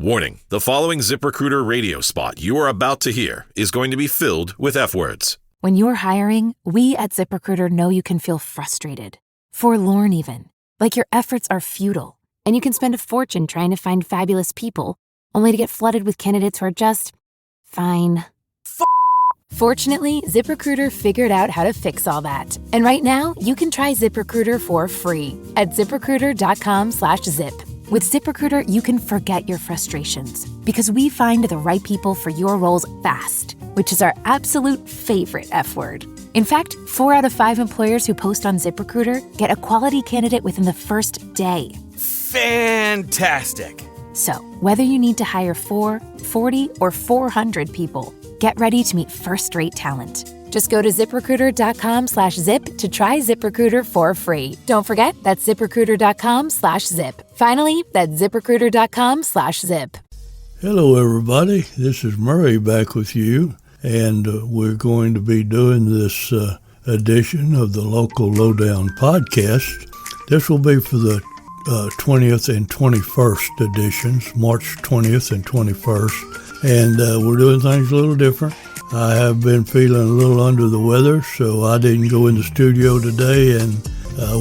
Warning, the following ZipRecruiter radio spot you are about to hear is going to be filled with F-words. When you're hiring, we at ZipRecruiter know you can feel frustrated, forlorn even, like your efforts are futile, and you can spend a fortune trying to find fabulous people, only to get flooded with candidates who are just fine. Fortunately, ZipRecruiter figured out how to fix all that. And right now, you can try ZipRecruiter for free at ZipRecruiter.com/zip. With ZipRecruiter, you can forget your frustrations because we find the right people for your roles fast, which is our absolute favorite F word. In fact, 4 out of 5 employers who post on ZipRecruiter get a quality candidate within the first day. Fantastic! So, whether you need to hire 4, 40, or 400 people, get ready to meet first-rate talent. Just go to ZipRecruiter.com/zip to try ZipRecruiter for free. Don't forget, that's ZipRecruiter.com/zip. Finally, that's ZipRecruiter.com/zip. Hello, everybody. This is Murray back with you, and we're going to be doing this edition of the Local Lowdown podcast. This will be for the 20th and 21st editions, March 20th and 21st, and we're doing things a little different. I have been feeling a little under the weather, so I didn't go in the studio today, and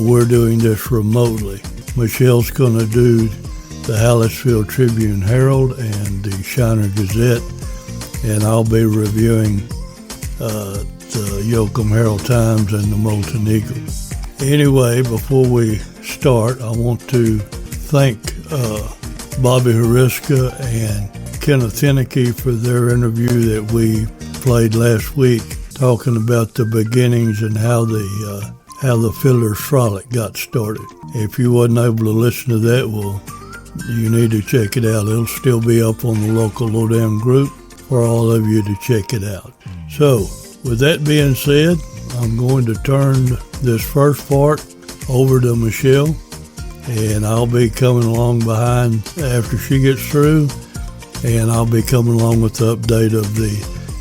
we're doing this remotely. Michelle's going to do the Hallettsville Tribune Herald and the Shiner Gazette, and I'll be reviewing the Yoakum Herald Times and the Molten Eagle. Anyway, before we start, I want to thank Bobby Hariska and Kenneth Henneke for their interview that we played last week, talking about the beginnings and how the Fiddler's Frolic got started. If you wasn't able to listen to that, well, you need to check it out. It'll still be up on the Local Lowdown group for all of you to check it out. So, with that being said, I'm going to turn this first part over to Michelle, and I'll be coming along behind after she gets through, and I'll be coming along with the update of the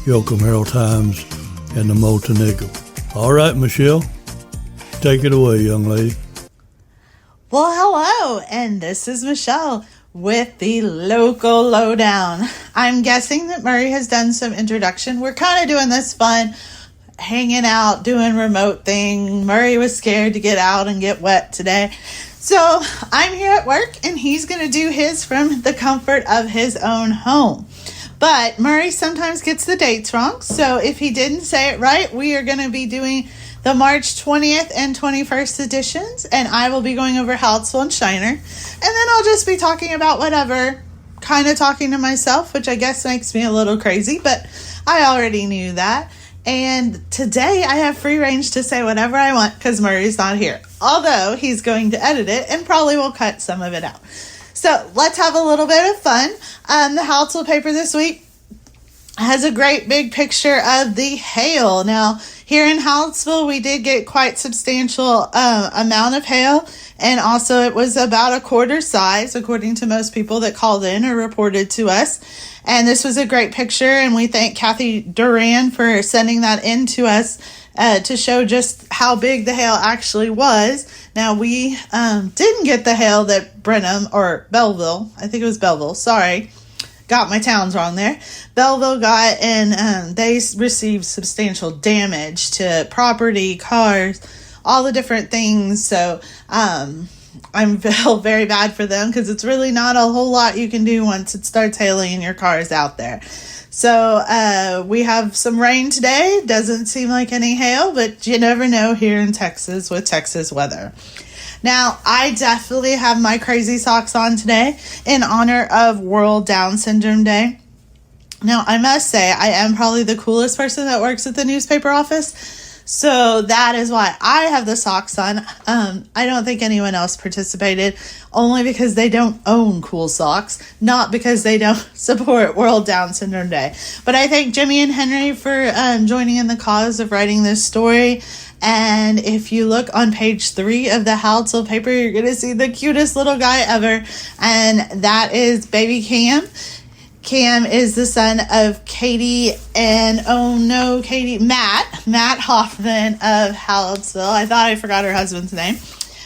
Yoakum Herald Times and the Molten Eagle. All right, Michelle, take it away, young lady. Well, hello, and this is Michelle with the Local Lowdown. I'm guessing that Murray has done some introduction. We're kind of doing this fun, hanging out, doing remote thing. Murray was scared to get out and get wet today. So I'm here at work, and he's going to do his from the comfort of his own home. But Murray sometimes gets the dates wrong, so if he didn't say it right, we are going to be doing the March 20th and 21st editions, and I will be going over Hallettsville and Shiner. And then I'll just be talking about whatever, kind of talking to myself, which I guess makes me a little crazy, but I already knew that. And today I have free range to say whatever I want because Murray's not here. Although he's going to edit it and probably will cut some of it out. So let's have a little bit of fun. The Hallettsville paper this week has a great big picture of the hail. Now, here in Hallettsville, we did get quite substantial amount of hail. And also it was about a quarter size, according to most people that called in or reported to us. And this was a great picture, and we thank Kathy Duran for sending that in to us to show just how big the hail actually was. Now, we didn't get the hail that Brenham, or Belleville, I think it was Belleville, sorry, got my towns wrong there. Belleville got, and they received substantial damage to property, cars, all the different things. So I feel very bad for them because it's really not a whole lot you can do once it starts hailing and your car is out there. So we have some rain today. Doesn't seem like any hail, but you never know here in Texas with Texas weather. Now, I definitely have my crazy socks on today in honor of World Down Syndrome Day. Now, I must say, I am probably the coolest person that works at the newspaper office. So that is why I have the socks on. I don't think anyone else participated, only because they don't own cool socks, not because they don't support World Down Syndrome Day. But I thank Jimmy and Henry for joining in the cause of writing this story. And if you look on page 3 of the Hallettsville paper, you're going to see the cutest little guy ever. And that is baby Cam. Cam is the son of Katie and, Matt Hoffman of Hallettsville. I thought I forgot her husband's name,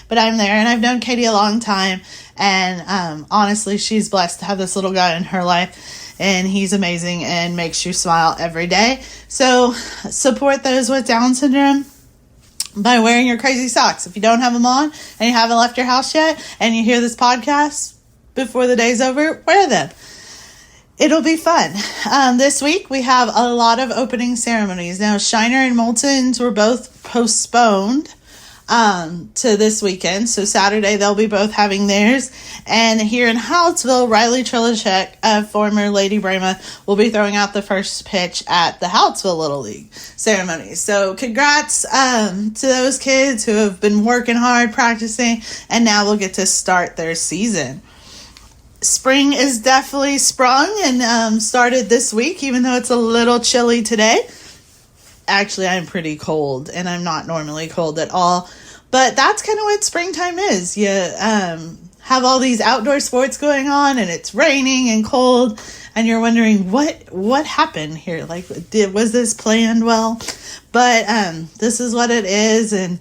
but I'm there, and I've known Katie a long time, And honestly, she's blessed to have this little guy in her life, and he's amazing and makes you smile every day. So support those with Down syndrome by wearing your crazy socks. If you don't have them on and you haven't left your house yet and you hear this podcast before the day's over, wear them. It'll be fun. This week we have a lot of opening ceremonies. Now, Shiner and Moulton's were both postponed to this weekend. So Saturday they'll be both having theirs. And here in Hallettsville, Riley Trilachek, former Lady Brahma, will be throwing out the first pitch at the Hallettsville Little League ceremony. So congrats to those kids who have been working hard, practicing, and now will get to start their season. Spring is definitely sprung and started this week, even though it's a little chilly today. Actually, I'm pretty cold, and I'm not normally cold at all. But that's kind of what springtime is. You have all these outdoor sports going on, and it's raining and cold, and you're wondering, what happened here? Like, was this planned well? But this is what it is, and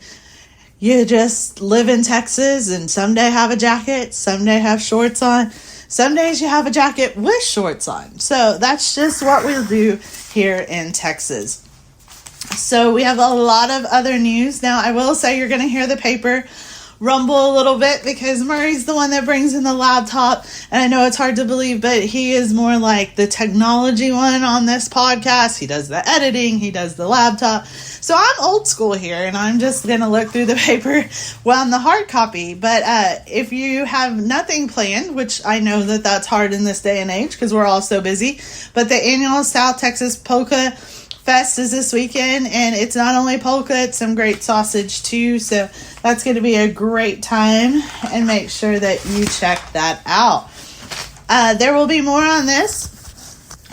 you just live in Texas, and someday have a jacket, someday have shorts on. Some days you have a jacket with shorts on. So that's just what we'll do here in Texas. So we have a lot of other news. Now, I will say you're going to hear the paper rumble a little bit because Murray's the one that brings in the laptop. And I know it's hard to believe, but he is more like the technology one on this podcast. He does the editing. He does the laptop. So I'm old school here, and I'm just going to look through the paper on the hard copy. But if you have nothing planned, which I know that that's hard in this day and age because we're all so busy, but the annual South Texas Polka Fest is this weekend, and it's not only polka, it's some great sausage too. So that's going to be a great time, and make sure that you check that out. There will be more on this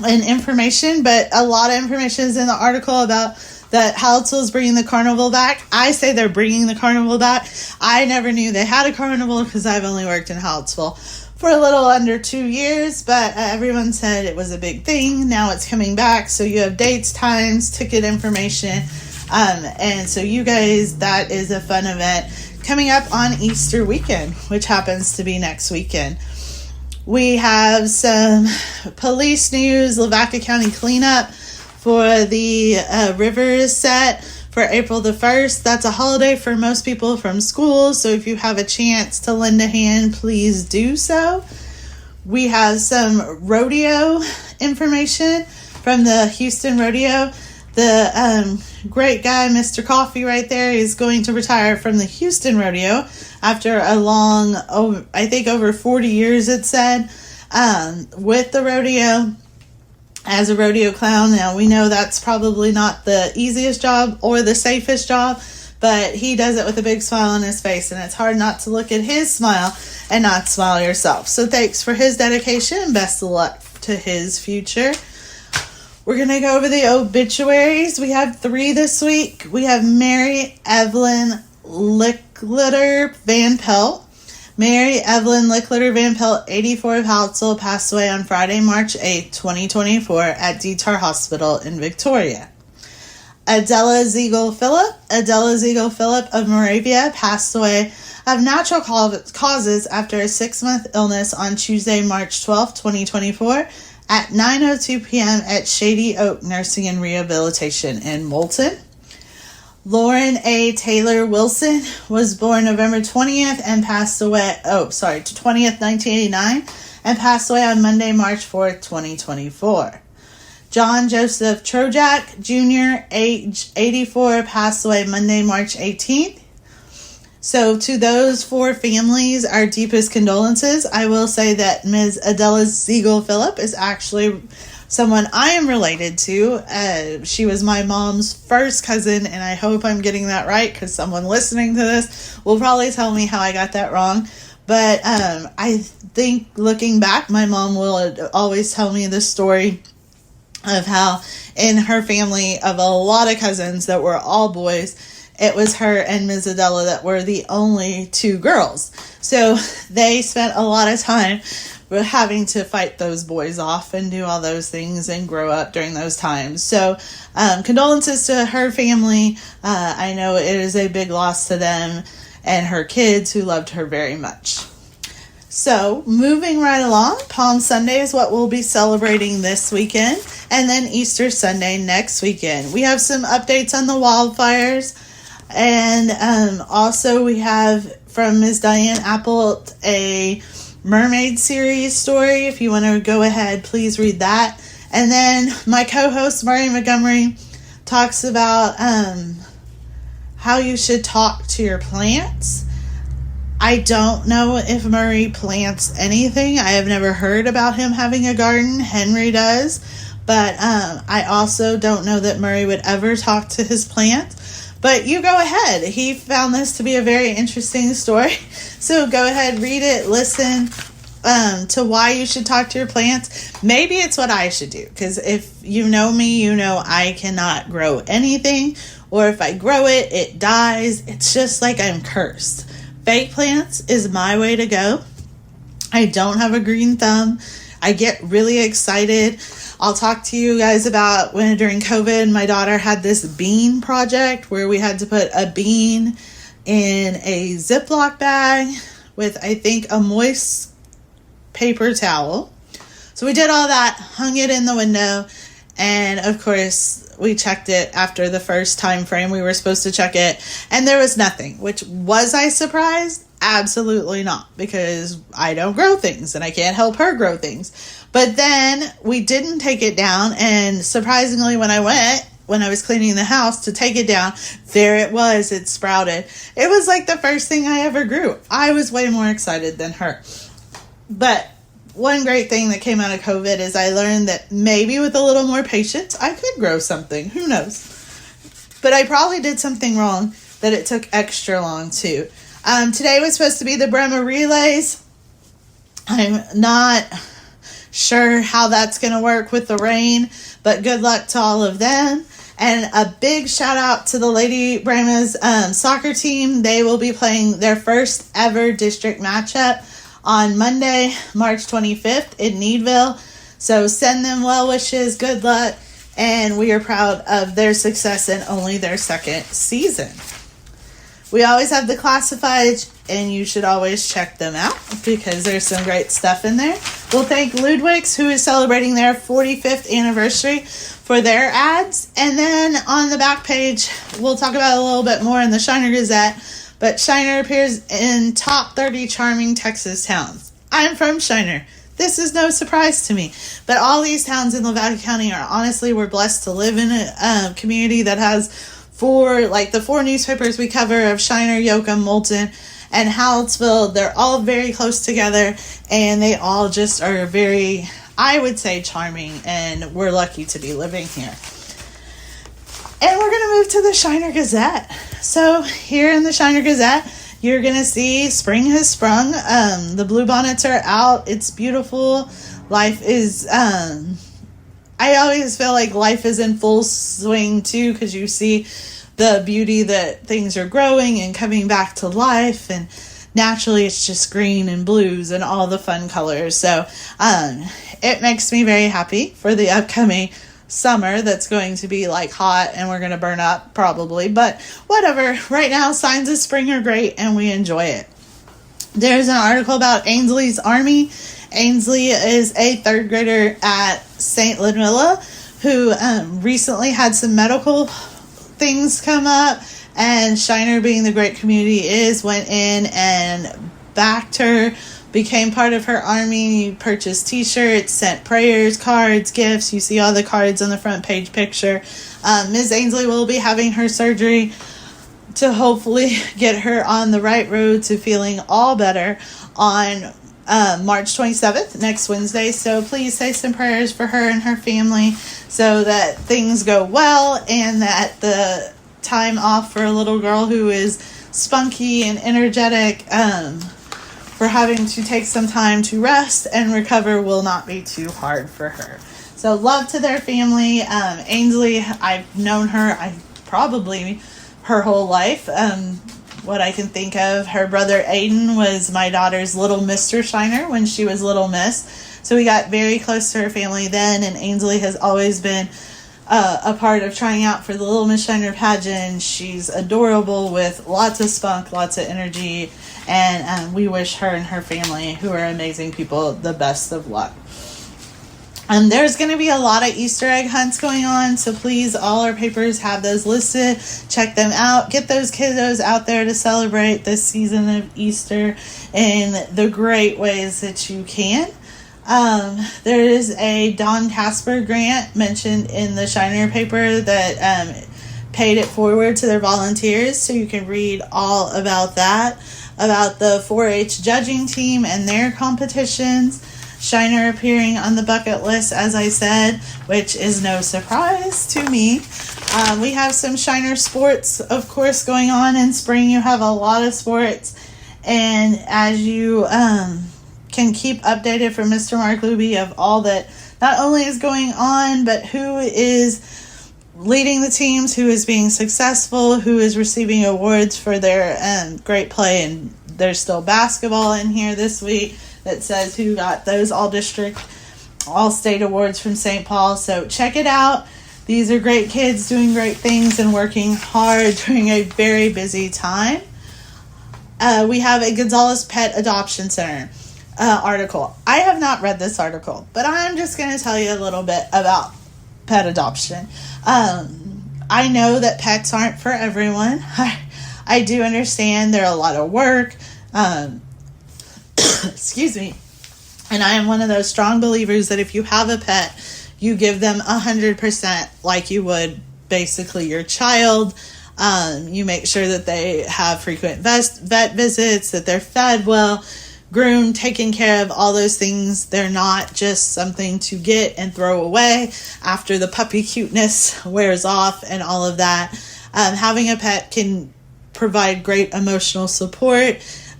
and information, but a lot of information is in the article about that Hallettsville is bringing the carnival back. I say they're bringing the carnival back. I never knew they had a carnival because I've only worked in Hallettsville for a little under 2 years, but everyone said it was a big thing. Now it's coming back, so you have dates, times, ticket information, and so you guys, that is a fun event coming up on Easter weekend, which happens to be next weekend. We have some police news. Lavaca County cleanup for the river is set for April the 1st. That's a holiday for most people from school, so if you have a chance to lend a hand, please do so. We have some rodeo information from the Houston Rodeo. The great guy, Mr. Coffee right there, is going to retire from the Houston Rodeo after a long, I think over 40 years it said, with the rodeo as a rodeo clown. Now, we know that's probably not the easiest job or the safest job, but he does it with a big smile on his face, and it's hard not to look at his smile and not smile yourself. So thanks for his dedication, and best of luck to his future. We're going to go over the obituaries. We have 3 this week. We have Mary Evelyn Licklider Van Pelt. Mary Evelyn Licklider Van Pelt, 84 of Hallettsville, passed away on Friday, March 8, 2024 at Detar Hospital in Victoria. Adela Ziegel Phillip. Adela Ziegel Phillip of Moravia passed away of natural causes after a 6-month illness on Tuesday, March 12, 2024 at 9:02 p.m. at Shady Oak Nursing and Rehabilitation in Moulton. Lauren A. Taylor Wilson was born November 20th and passed away, 20th, 1989, and passed away on Monday, March 4th, 2024. John Joseph Trojak Jr., age 84, passed away Monday, March 18th. So to those 4 families, our deepest condolences. I will say that Ms. Adela Ziegel Phillip is actually someone I am related to. She was my mom's first cousin, and I hope I'm getting that right because someone listening to this will probably tell me how I got that wrong. But I think looking back, my mom will always tell me the story of how in her family of a lot of cousins that were all boys, it was her and Ms. Adela that were the only 2 girls. So they spent a lot of time having to fight those boys off and do all those things and grow up during those times. So condolences to her family. I know it is a big loss to them and her kids who loved her very much. So, moving right along, Palm Sunday is what we'll be celebrating this weekend, and then Easter Sunday next weekend. We have some updates on the wildfires, and also we have from Ms. Diane Apple a mermaid series story. If you want to go ahead, please read that. And then my co-host Murray Montgomery talks about how you should talk to your plants. I don't know if Murray plants anything. I have never heard about him having a garden. Henry does. But I also don't know that Murray would ever talk to his plants. But you go ahead. He found this to be a very interesting story. So go ahead, read it, listen to why you should talk to your plants. Maybe it's what I should do. Because if you know me, you know I cannot grow anything. Or if I grow it, it dies. It's just like I'm cursed. Fake plants is my way to go. I don't have a green thumb. I get really excited. I'll talk to you guys about when during COVID, my daughter had this bean project where we had to put a bean in a Ziploc bag with, I think, a moist paper towel. So we did all that, hung it in the window, and of course, we checked it after the first time frame we were supposed to check it, and there was nothing. Which, was I surprised? Absolutely not, because I don't grow things, and I can't help her grow things. But then, we didn't take it down, and surprisingly, when I was cleaning the house to take it down, there it was, it sprouted. It was like the first thing I ever grew. I was way more excited than her. But one great thing that came out of COVID is I learned that maybe with a little more patience, I could grow something. Who knows? But I probably did something wrong that it took extra long too. Today was supposed to be the Bremer Relays. I'm not sure how that's going to work with the rain, but good luck to all of them. And a big shout out to the Lady Brema's soccer team. They will be playing their first ever district matchup on Monday, March 25th in Needville. So send them well wishes, good luck, and we are proud of their success in only their second season. We always have the classifieds, and you should always check them out because there's some great stuff in there. We'll thank Ludwig's, who is celebrating their 45th anniversary, for their ads. And then on the back page, we'll talk about it a little bit more in the Shiner Gazette. But Shiner appears in top 30 charming Texas towns. I'm from Shiner. This is no surprise to me. But all these towns in Lavaca County are honestly, we're blessed to live in a community that has the four newspapers we cover of Shiner, Yoakum, Moulton, and Hallettsville. They're all very close together, and they all just are very, I would say, charming, and we're lucky to be living here. And we're going to move to the Shiner Gazette. So here in the Shiner Gazette, you're going to see spring has sprung. The bluebonnets are out. It's beautiful. Life is, I always feel like life is in full swing too, because you see the beauty that things are growing and coming back to life. And naturally it's just green and blues and all the fun colors. So it makes me very happy for the upcoming summer that's going to be like hot and we're going to burn up probably, but whatever. Right now signs of spring are great and we enjoy it. There's an article about Ainsley's Army. Ainsley is a third grader at St. Ludmilla who recently had some medical things come up, and Shiner, being the great community is, went in and backed her, became part of her army, purchased t-shirts, sent prayers, cards, gifts. You see all the cards on the front page picture. Ms. Ainsley will be having her surgery to hopefully get her on the right road to feeling all better on March 27th, next Wednesday. So please say some prayers for her and her family so that things go well and that the time off for a little girl who is spunky and energetic, for having to take some time to rest and recover, will not be too hard for her. So love to their family. Ainsley, I've known her probably her whole life. What I can think of, her brother Aiden was my daughter's little Mr. Shiner when she was little Miss. So we got very close to her family then, and Ainsley has always been a part of trying out for the Little Miss Shiner pageant. She's adorable with lots of spunk, lots of energy, And we wish her and her family, who are amazing people, the best of luck. There's going to be a lot of Easter egg hunts going on, so please, all our papers have those listed. Check them out. Get those kiddos out there to celebrate this season of Easter in the great ways that you can. There is a Don Casper grant mentioned in the Shiner paper that paid it forward to their volunteers, so you can read all about that, about the 4-H judging team and their competitions. Shiner appearing on the bucket list, as I said, which is no surprise to me. We have some Shiner sports, of course, going on in spring. You have a lot of sports, and as you can keep updated from Mr. Mark Luby of all that not only is going on, but who is leading the teams, who is being successful, who is receiving awards for their great play. And there's still basketball in here this week that says who got those all-district, all-state awards from St. Paul. So check it out. These are great kids doing great things and working hard during a very busy time. We have a Gonzalez Pet Adoption Center article. I have not read this article, but I'm just going to tell you a little bit about pet adoption. I know that pets aren't for everyone. I do understand they're a lot of work. Excuse me. And I am one of those strong believers that if you have a pet, you give them 100% like you would basically your child. You make sure that they have frequent vet visits, that they're fed well, groomed, taken care of, all those things. They're not just something to get and throw away after the puppy cuteness wears off and all of that. Having a pet can provide great emotional support.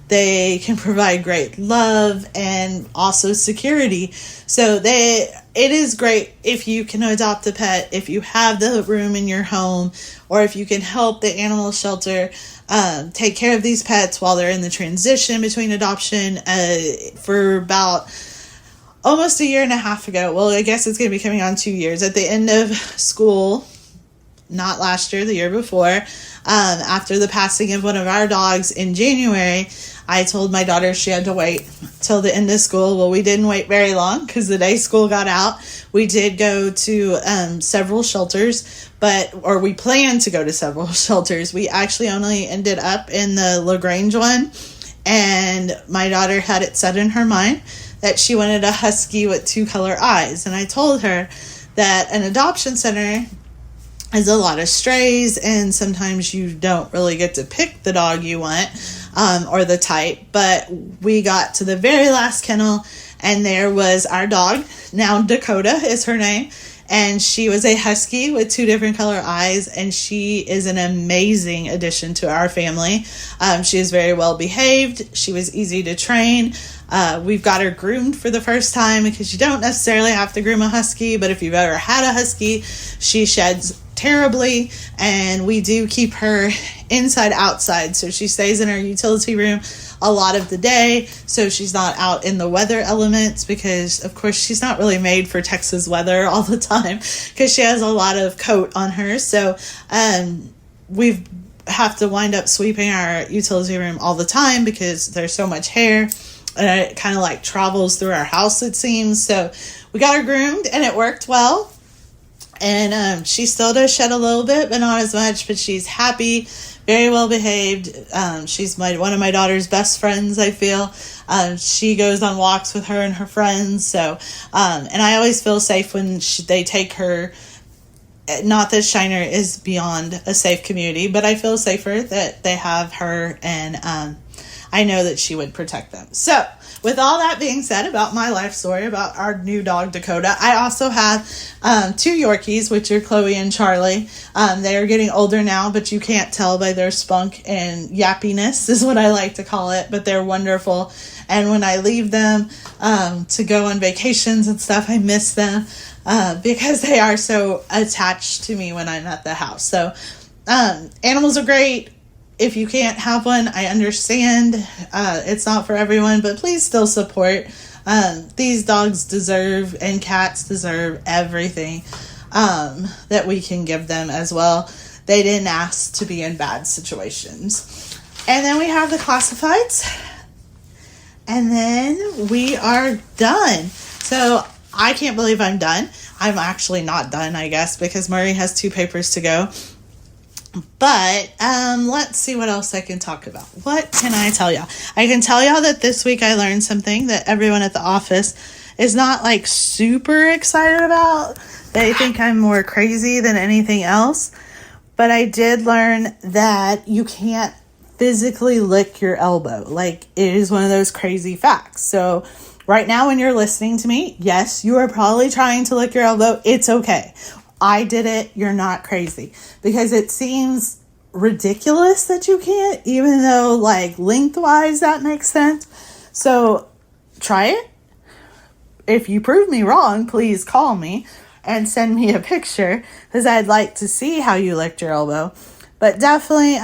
They can provide great love and also security. So it is great if you can adopt a pet, if you have the room in your home, or if you can help the animal shelter take care of these pets while they're in the transition between adoption. For about almost a year and a half ago, well, I guess it's going to be coming on 2 years, at the end of school, not last year, the year before, after the passing of one of our dogs in January, I told my daughter she had to wait till the end of school. Well, we didn't wait very long because the day school got out. We did go to several shelters, or we planned to go to several shelters. We actually only ended up in the LaGrange one, and my daughter had it set in her mind that she wanted a husky with 2-color eyes. And I told her that an adoption center is a lot of strays, and sometimes you don't really get to pick the dog you want or the type. But we got to the very last kennel, and there was our dog. Now Dakota is her name, and she was a husky with 2 different color eyes, and she is an amazing addition to our family. She is very well behaved. She was easy to train. We've got her groomed for the first time, because you don't necessarily have to groom a husky, but if you've ever had a husky, she sheds terribly, and we do keep her inside outside, so she stays in her utility room a lot of the day, so she's not out in the weather elements, because of course she's not really made for Texas weather all the time, because she has a lot of coat on her. So we have to wind up sweeping our utility room all the time because there's so much hair, and it kind of like travels through our house, it seems. So we got her groomed, and it worked well. And she still does shed a little bit, but not as much. But she's happy, very well behaved. She's one of my daughter's best friends, I feel. She goes on walks with her and her friends. So, and I always feel safe when they take her. Not that Shiner is beyond a safe community, but I feel safer that they have her, and I know that she would protect them. So, with all that being said about my life story, about our new dog, Dakota, I also have 2 Yorkies, which are Chloe and Charlie. They are getting older now, but you can't tell by their spunk and yappiness is what I like to call it, but they're wonderful. And when I leave them to go on vacations and stuff, I miss them because they are so attached to me when I'm at the house. So animals are great. If you can't have one, I understand. It's not for everyone, but please still support. These dogs deserve, and cats deserve, everything that we can give them as well. They didn't ask to be in bad situations. And then we have the classifieds. And then we are done. So I can't believe I'm done. I'm actually not done, I guess, because Murray has 2 papers to go. But let's see what else I can talk about. What can I tell y'all? I can tell y'all that this week I learned something that everyone at the office is not like super excited about. They think I'm more crazy than anything else. But I did learn that you can't physically lick your elbow. Like, it is one of those crazy facts. So right now when you're listening to me, yes, you are probably trying to lick your elbow. It's okay. I did it. You're not crazy. Because it seems ridiculous that you can't, even though like lengthwise that makes sense. So try it. If you prove me wrong, please call me and send me a picture, because I'd like to see how you licked your elbow. But definitely,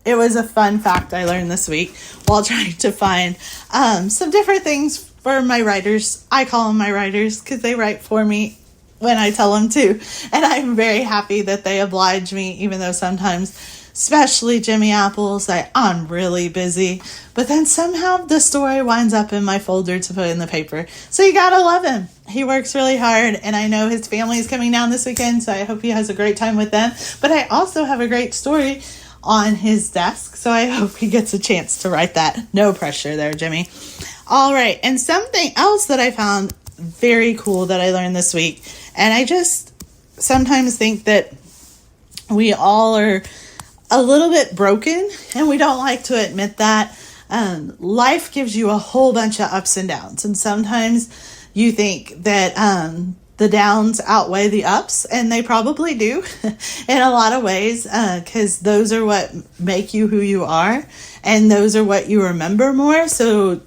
it was a fun fact I learned this week while trying to find some different things for my writers. I call them my writers because they write for me when I tell them to. And I'm very happy that they oblige me, even though sometimes, especially Jimmy Apples, I'm really busy. But then somehow the story winds up in my folder to put in the paper. So you gotta love him. He works really hard, and I know his family is coming down this weekend, so I hope he has a great time with them. But I also have a great story on his desk, so I hope he gets a chance to write that. No pressure there, Jimmy. All right, and something else that I found very cool that I learned this week, and I just sometimes think that we all are a little bit broken, and we don't like to admit that. Life gives you a whole bunch of ups and downs, and sometimes you think that the downs outweigh the ups, and they probably do in a lot of ways, because those are what make you who you are, and those are what you remember more. So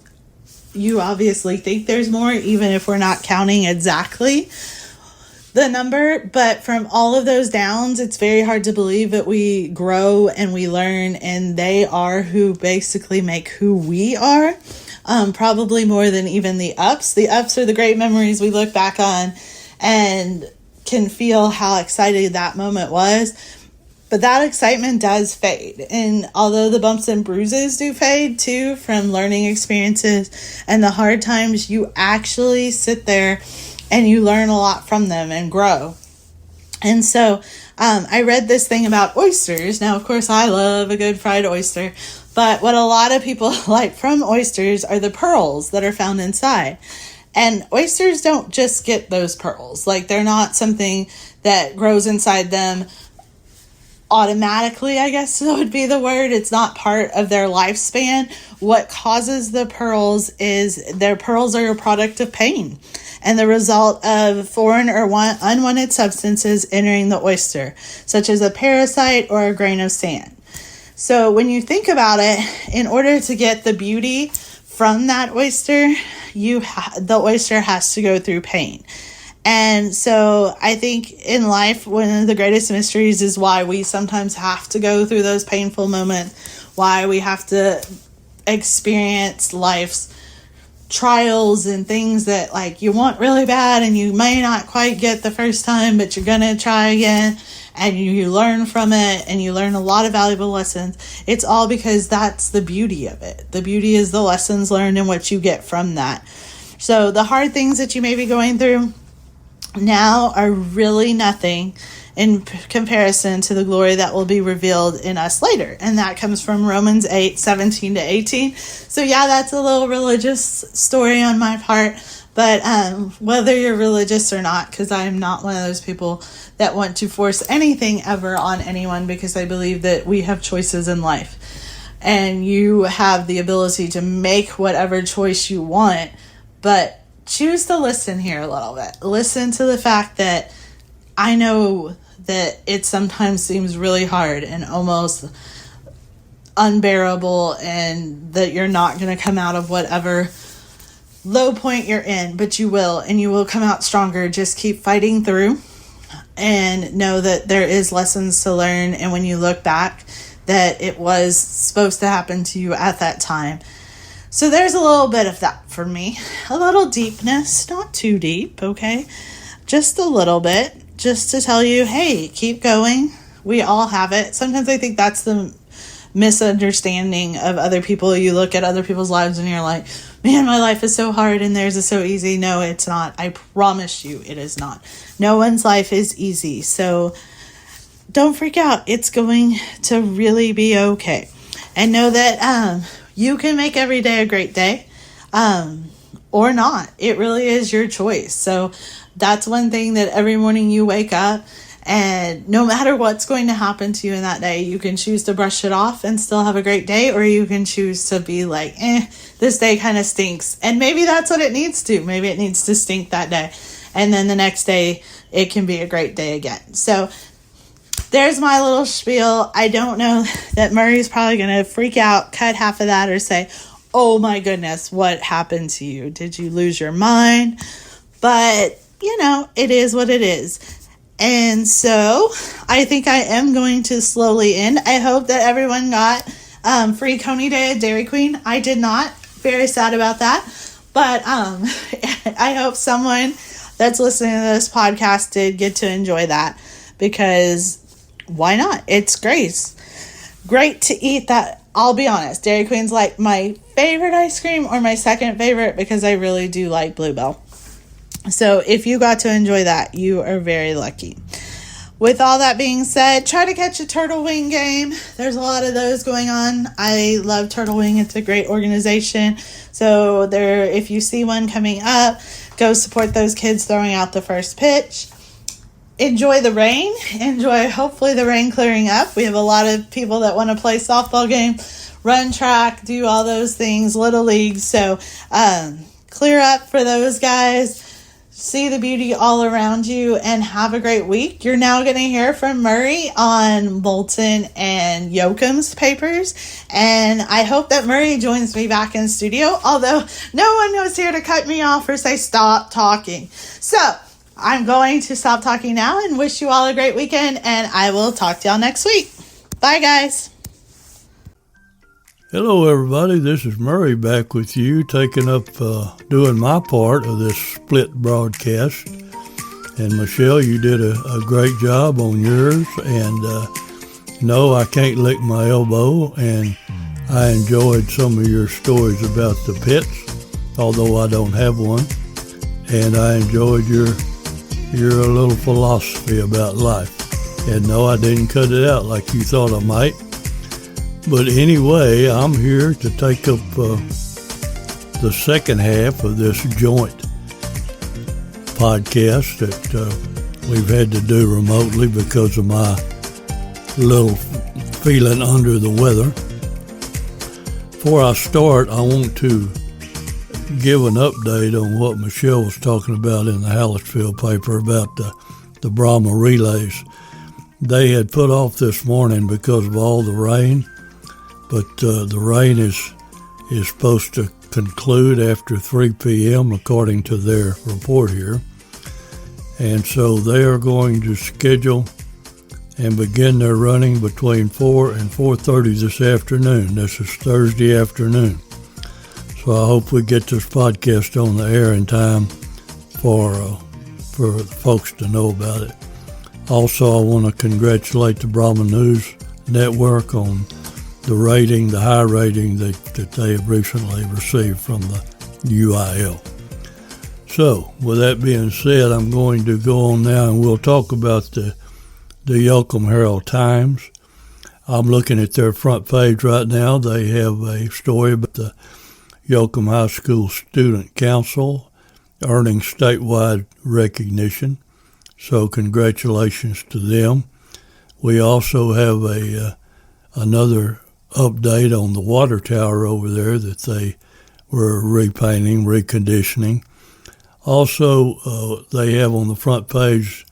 you obviously think there's more, even if we're not counting exactly the number. But from all of those downs, it's very hard to believe that we grow and we learn, and they are who basically make who we are. Probably more than even the ups. The ups are the great memories we look back on and can feel how excited that moment was. But that excitement does fade. And although the bumps and bruises do fade too from learning experiences and the hard times, you actually sit there and you learn a lot from them and grow. And so I read this thing about oysters. Now, of course, I love a good fried oyster. But what a lot of people like from oysters are the pearls that are found inside. And oysters don't just get those pearls. Like, they're not something that grows inside them automatically, I guess would be the word. It's not part of their lifespan. What causes the pearls is their pearls are a product of pain and the result of foreign or unwanted substances entering the oyster, such as a parasite or a grain of sand. So when you think about it, in order to get the beauty from that oyster, the oyster has to go through pain. And so I think in life, one of the greatest mysteries is why we sometimes have to go through those painful moments, why we have to experience life's trials and things that like you want really bad and you may not quite get the first time, but you're going to try again. And you learn from it, and you learn a lot of valuable lessons. It's all because that's the beauty of it. The beauty is the lessons learned and what you get from that. So the hard things that you may be going through now are really nothing in comparison to the glory that will be revealed in us later. And that comes from Romans 8:17-18. So yeah, that's a little religious story on my part. But whether you're religious or not, because I'm not one of those people that want to force anything ever on anyone, because I believe that we have choices in life. And you have the ability to make whatever choice you want, but choose to listen here a little bit. Listen to the fact that I know that it sometimes seems really hard and almost unbearable, and that you're not going to come out of whatever low point you're in, but you will, and you will come out stronger. Just keep fighting through and know that there is lessons to learn, and when you look back, that it was supposed to happen to you at that time. So there's a little bit of that for me. A little deepness, not too deep, okay? Just a little bit, just to tell you, hey, keep going. We all have it. Sometimes I think that's the misunderstanding of other people. You look at other people's lives and you're like, man, my life is so hard and theirs is so easy. No, it's not. I promise you it is not. No one's life is easy. So don't freak out. It's going to really be okay. And know that you can make every day a great day or not. It really is your choice. So that's one thing, that every morning you wake up, and no matter what's going to happen to you in that day, you can choose to brush it off and still have a great day, or you can choose to be like, this day kind of stinks. And maybe that's what it needs to. Maybe it needs to stink that day. And then the next day, it can be a great day again. So there's my little spiel. I don't know that Murray's probably going to freak out, cut half of that, or say, oh my goodness, what happened to you? Did you lose your mind? But, it is what it is. And so I think I am going to slowly end. I hope that everyone got free Coney Day at Dairy Queen. I did not. Very sad about that. But I hope someone that's listening to this podcast did get to enjoy that, because why not? It's great to eat that. I'll be honest, Dairy Queen's like my favorite ice cream, or my second favorite, because I really do like Bluebell. So if you got to enjoy that, you are very lucky. With all that being said, try to catch a Turtle Wing game. There's a lot of those going on. I love Turtle Wing. It's a great organization. So if you see one coming up, go support those kids throwing out the first pitch. Enjoy the rain. Enjoy, hopefully, the rain clearing up. We have a lot of people that want to play softball game, run track, do all those things, little leagues. So clear up for those guys. See the beauty all around you, and have a great week. You're now going to hear from Murray on Bolton and Yoakum's papers, and I hope that Murray joins me back in studio, although no one was here to cut me off or say stop talking. So I'm going to stop talking now and wish you all a great weekend, and I will talk to y'all next week. Bye, guys. Hello, everybody. This is Murray back with you, taking up doing my part of this split broadcast. And Michelle, you did a great job on yours. And no, I can't lick my elbow. And I enjoyed some of your stories about the pets, although I don't have one. And I enjoyed your little philosophy about life. And no, I didn't cut it out like you thought I might. But anyway, I'm here to take up the second half of this joint podcast that we've had to do remotely because of my little feeling under the weather. Before I start, I want to give an update on what Michelle was talking about in the Hallettsville paper about the Brahma relays. They had put off this morning because of all the rain. But the rain is supposed to conclude after 3 p.m. according to their report here. And so they are going to schedule and begin their running between 4 and 4:30 this afternoon. This is Thursday afternoon. So I hope we get this podcast on the air in time for folks to know about it. Also, I want to congratulate the Brahma News Network on the high rating that they have recently received from the UIL. So, with that being said, I'm going to go on now and we'll talk about the Yoakum Herald-Times. I'm looking at their front page right now. They have a story about the Yoakum High School Student Council earning statewide recognition. So congratulations to them. We also have another update on the water tower over there that they were repainting, reconditioning. Also, they have on the front page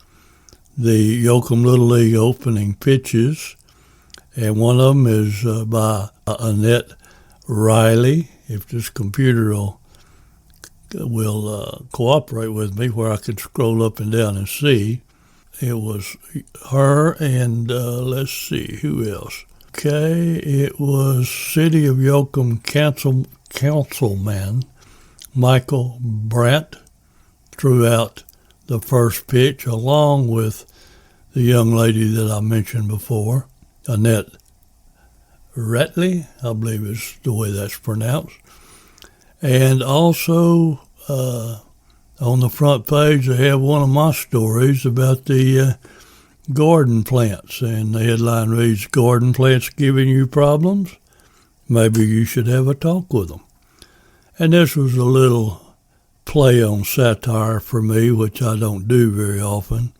the Yoakum Little League opening pitches, and one of them is by Annette Riley. If this computer will cooperate with me where I could scroll up and down and see. It was her and let's see, who else? Okay, it was City of Yoakum Councilman Michael Brandt threw out the first pitch along with the young lady that I mentioned before, Annette Ratley, I believe is the way that's pronounced. And also on the front page they have one of my stories about the garden plants. And the headline reads, "Garden plants giving you problems? Maybe you should have a talk with them." And this was a little play on satire for me, which I don't do very often.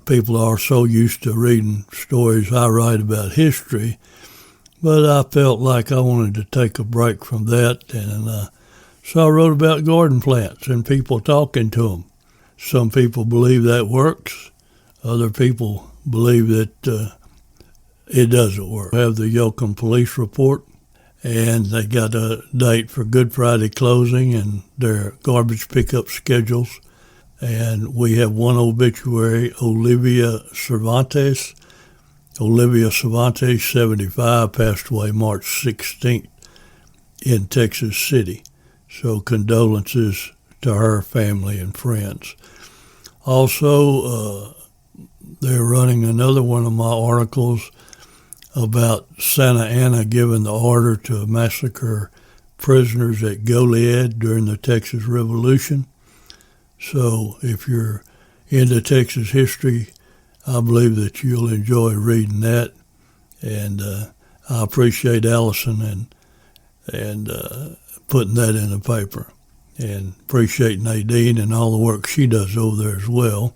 People are so used to reading stories I write about history, but I felt like I wanted to take a break from that, and so I wrote about garden plants and people talking to them. Some people believe that works. Other people believe that it doesn't work. I have the Yoakum Police Report, and they got a date for Good Friday closing and their garbage pickup schedules. And we have one obituary, Olivia Cervantes, 75, passed away March 16th in Texas City. So condolences to her family and friends. Also, they're running another one of my articles about Santa Anna giving the order to massacre prisoners at Goliad during the Texas Revolution. So if you're into Texas history, I believe that you'll enjoy reading that. And I appreciate Allison and putting that in the paper. And appreciate Nadine and all the work she does over there as well.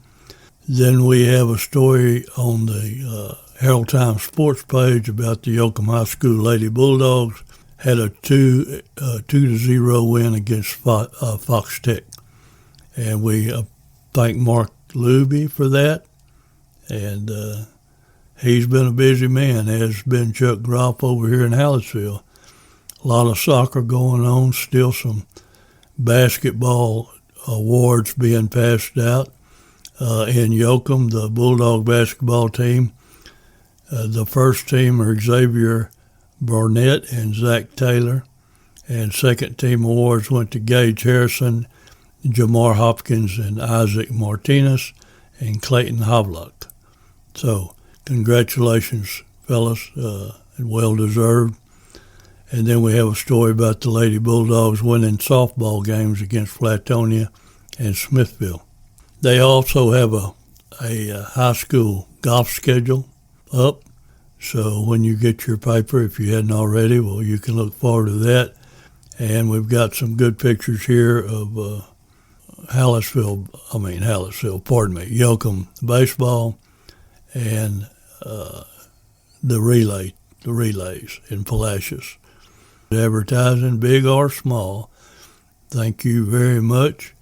Then we have a story on the Herald Times sports page about the Yoakum High School Lady Bulldogs. Had a 2-0 win against Fox Tech. And we thank Mark Luby for that. And he's been a busy man, as been Chuck Groff over here in Hallettsville. A lot of soccer going on, still some basketball awards being passed out. In Yoakum, the Bulldog basketball team, the first team are Xavier Barnett and Zach Taylor, and second team awards went to Gage Harrison, Jamar Hopkins, and Isaac Martinez, and Clayton Havlock. So congratulations, fellas, and well-deserved. And then we have a story about the Lady Bulldogs winning softball games against Flatonia and Smithville. They also have a high school golf schedule up. So when you get your paper, if you hadn't already, well, you can look forward to that. And we've got some good pictures here of Yoakum baseball and the relays in Palacios. Advertising, big or small, thank you very much.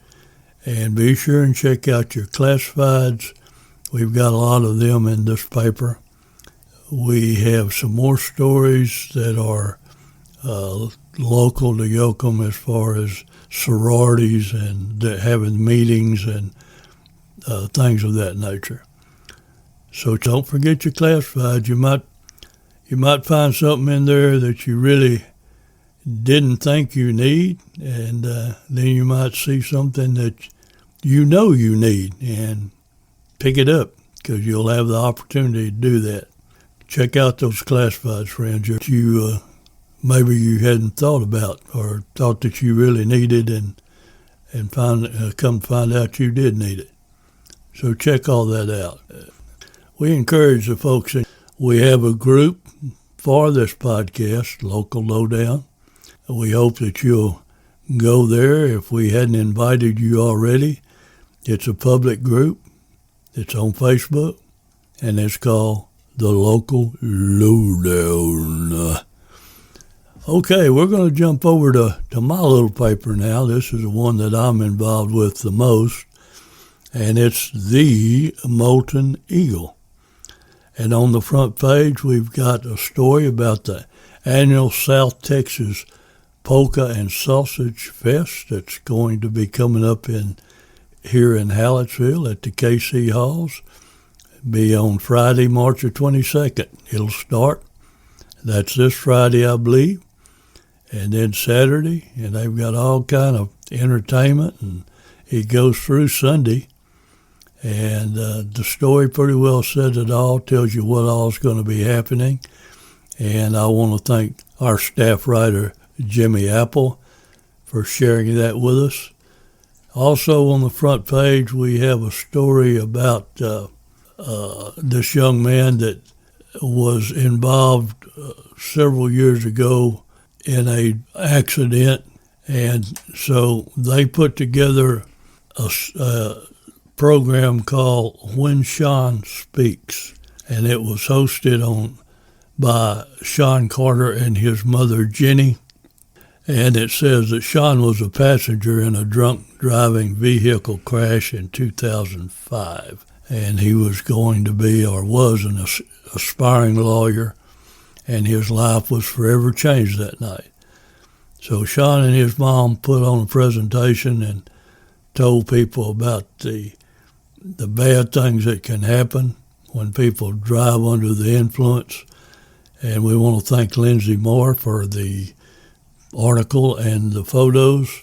And be sure and check out your classifieds. We've got a lot of them in this paper. We have some more stories that are local to Yoakum as far as sororities and having meetings and things of that nature. So don't forget your classifieds. You might find something in there that you really didn't think you need, and then you might see something that you know you need and pick it up, because you'll have the opportunity to do that. Check out those classifieds, friends, that you maybe you hadn't thought about or thought that you really needed, and come to find out you did need it. So check all that out. We encourage the folks. We have a group for this podcast, Local Lowdown. We hope that you'll go there if we hadn't invited you already. It's a public group. It's on Facebook, and it's called The Local Lowdown. Okay, we're going to jump over to my little paper now. This is the one that I'm involved with the most, and it's the Molten Eagle. And on the front page, we've got a story about the annual South Texas Polka and Sausage Fest that's going to be coming up here in Hallettsville at the KC Halls. Be on Friday, March the 22nd. It'll start. That's this Friday, I believe. And then Saturday, and they've got all kind of entertainment, and it goes through Sunday. And the story pretty well says it all, tells you what all is going to be happening. And I want to thank our staff writer, Jimmy Apple, for sharing that with us. Also on the front page, we have a story about this young man that was involved several years ago in an accident. And so they put together a program called When Sean Speaks. And it was hosted by Sean Carter and his mother, Jenny. And it says that Sean was a passenger in a drunk driving vehicle crash in 2005. And he was going to be, or was, an aspiring lawyer, and his life was forever changed that night. So Sean and his mom put on a presentation and told people about the bad things that can happen when people drive under the influence. And we want to thank Lindsay Moore for the article and the photos.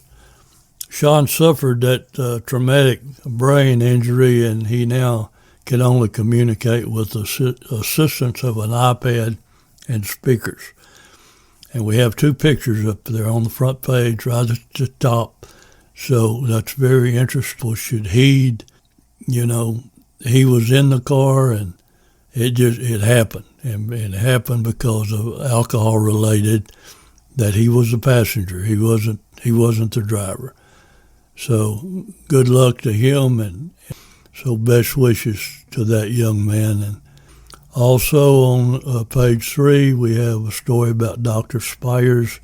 Sean suffered that traumatic brain injury, and he now can only communicate with the assistance of an iPad and speakers. And we have two pictures up there on the front page right at the top. So that's very interesting. Should heed, he was in the car and it happened. And it happened because of alcohol related, that he was the passenger. He wasn't the driver. So good luck to him, and so best wishes to that young man. And also on page 3, we have a story about Dr. Spires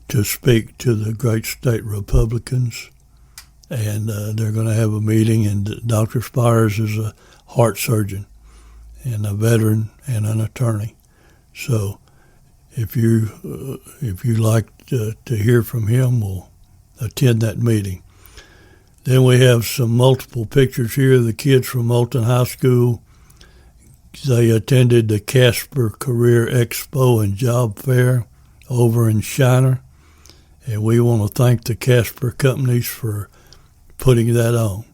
to speak to the great state Republicans. And they're going to have a meeting, and Dr. Spires is a heart surgeon and a veteran and an attorney. So if you like to hear from him, we'll attend that meeting. Then we have some multiple pictures here. The kids from Moulton High School, they attended the Casper Career Expo and Job Fair over in Shiner. And we want to thank the Casper companies for putting that on.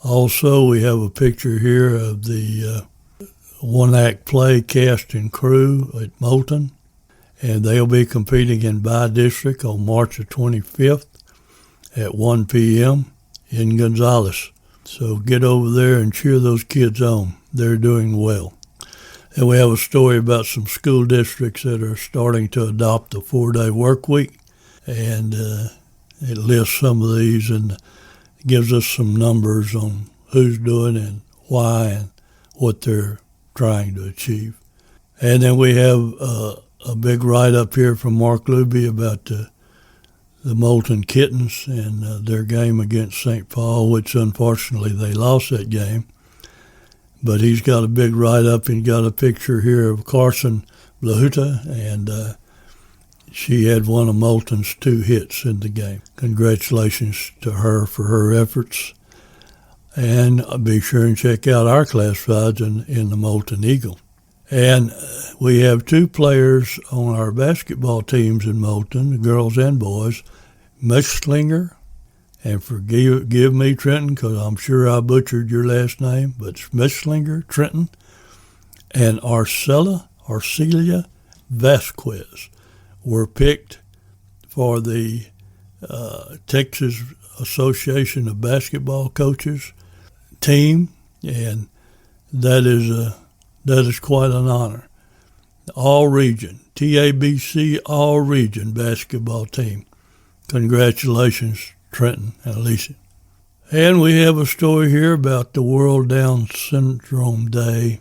Also, we have a picture here of the one-act play Cast and Crew at Moulton. And they'll be competing in Bi-District on March the 25th at 1 p.m. in Gonzales. So get over there and cheer those kids on. They're doing well. And we have a story about some school districts that are starting to adopt a 4-day work week. And it lists some of these and gives us some numbers on who's doing and why and what they're trying to achieve. And then we have a big write-up here from Mark Luby about the Moulton Kittens and their game against St. Paul, which unfortunately they lost that game. But he's got a big write-up and got a picture here of Carson Blahuta, and she had one of Moulton's 2 hits in the game. Congratulations to her for her efforts. And be sure and check out our classifieds in the Moulton Eagle. And we have 2 players on our basketball teams in Moulton, the girls and boys, Mischlinger, and forgive me, Trenton, because I'm sure I butchered your last name, but it's Mischlinger, Trenton, and Arcelia Vasquez were picked for the Texas Association of Basketball Coaches team, and that is quite an honor. All-region, TABC all-region basketball team. Congratulations, Trenton and Alicia. And we have a story here about the World Down Syndrome Day,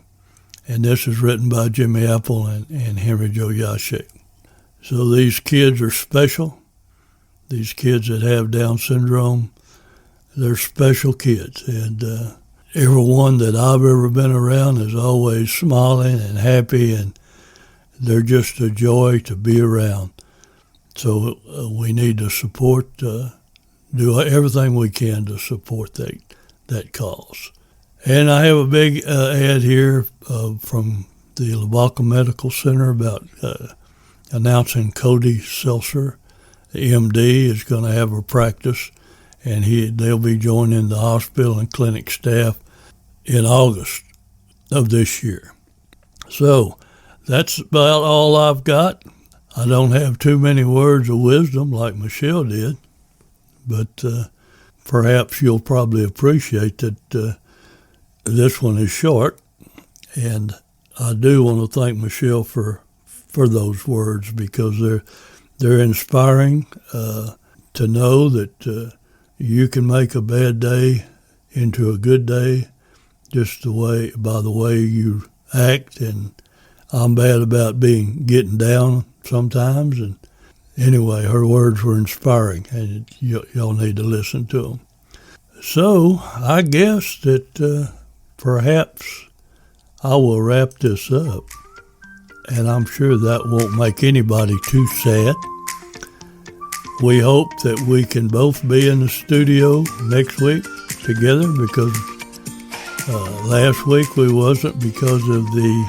and this is written by Jimmy Apple and Henry Joe Yashik. So these kids are special. These kids that have Down syndrome, they're special kids, and everyone that I've ever been around is always smiling and happy, and they're just a joy to be around. So we need to support, do everything we can to support that cause. And I have a big ad here from the Lavaca Medical Center about announcing Cody Seltzer, the MD, is going to have a practice, and they'll be joining the hospital and clinic staff in August of this year. So that's about all I've got. I don't have too many words of wisdom like Michelle did, but perhaps you'll probably appreciate that this one is short. And I do want to thank Michelle for those words, because they're inspiring to know that you can make a bad day into a good day just by the way you act. And I'm bad about getting down sometimes. And anyway, her words were inspiring, and y'all need to listen to them. So I guess that perhaps I will wrap this up, and I'm sure that won't make anybody too sad. We hope that we can both be in the studio next week together, because last week we wasn't because of the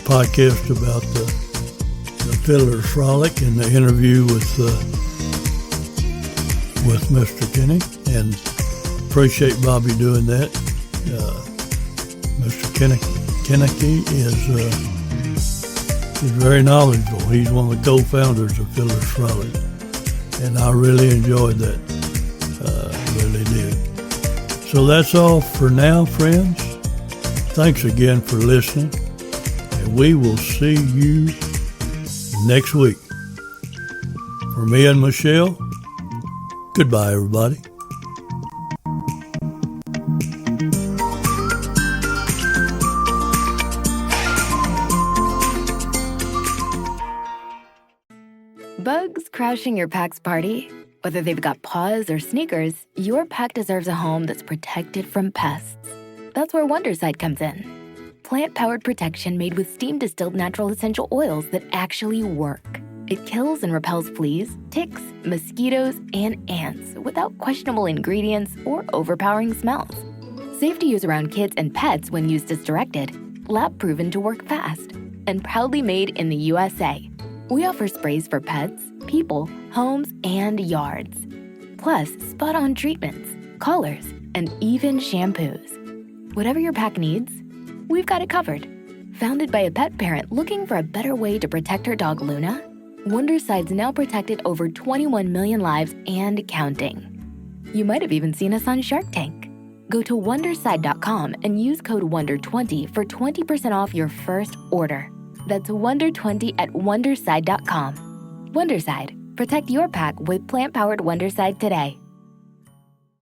podcast about the Fiddler's Frolic and the interview with Mr. Kenny, and appreciate Bobby doing that. Mr. Kennedy is very knowledgeable. He's one of the co-founders of Fiddler's Frolic, and I really enjoyed that. Really did. So that's all for now, friends. Thanks again for listening, and we will see you next week. For me and Michelle, goodbye, everybody. Bugs crashing your pack's party? Whether they've got paws or sneakers, your pack deserves a home that's protected from pests. That's where Wondercide comes in. Plant-powered protection made with steam-distilled natural essential oils that actually work. It kills and repels fleas, ticks, mosquitoes, and ants without questionable ingredients or overpowering smells. Safe to use around kids and pets when used as directed. Lab-proven to work fast. And proudly made in the USA. We offer sprays for pets, people, homes, and yards. Plus, spot-on treatments, collars, and even shampoos. Whatever your pack needs, we've got it covered. Founded by a pet parent looking for a better way to protect her dog Luna, Wondercide's now protected over 21 million lives and counting. You might have even seen us on Shark Tank. Go to Wondercide.com and use code WONDER20 for 20% off your first order. That's WONDER20 at Wondercide.com. Wondercide. Protect your pack with plant-powered Wondercide today.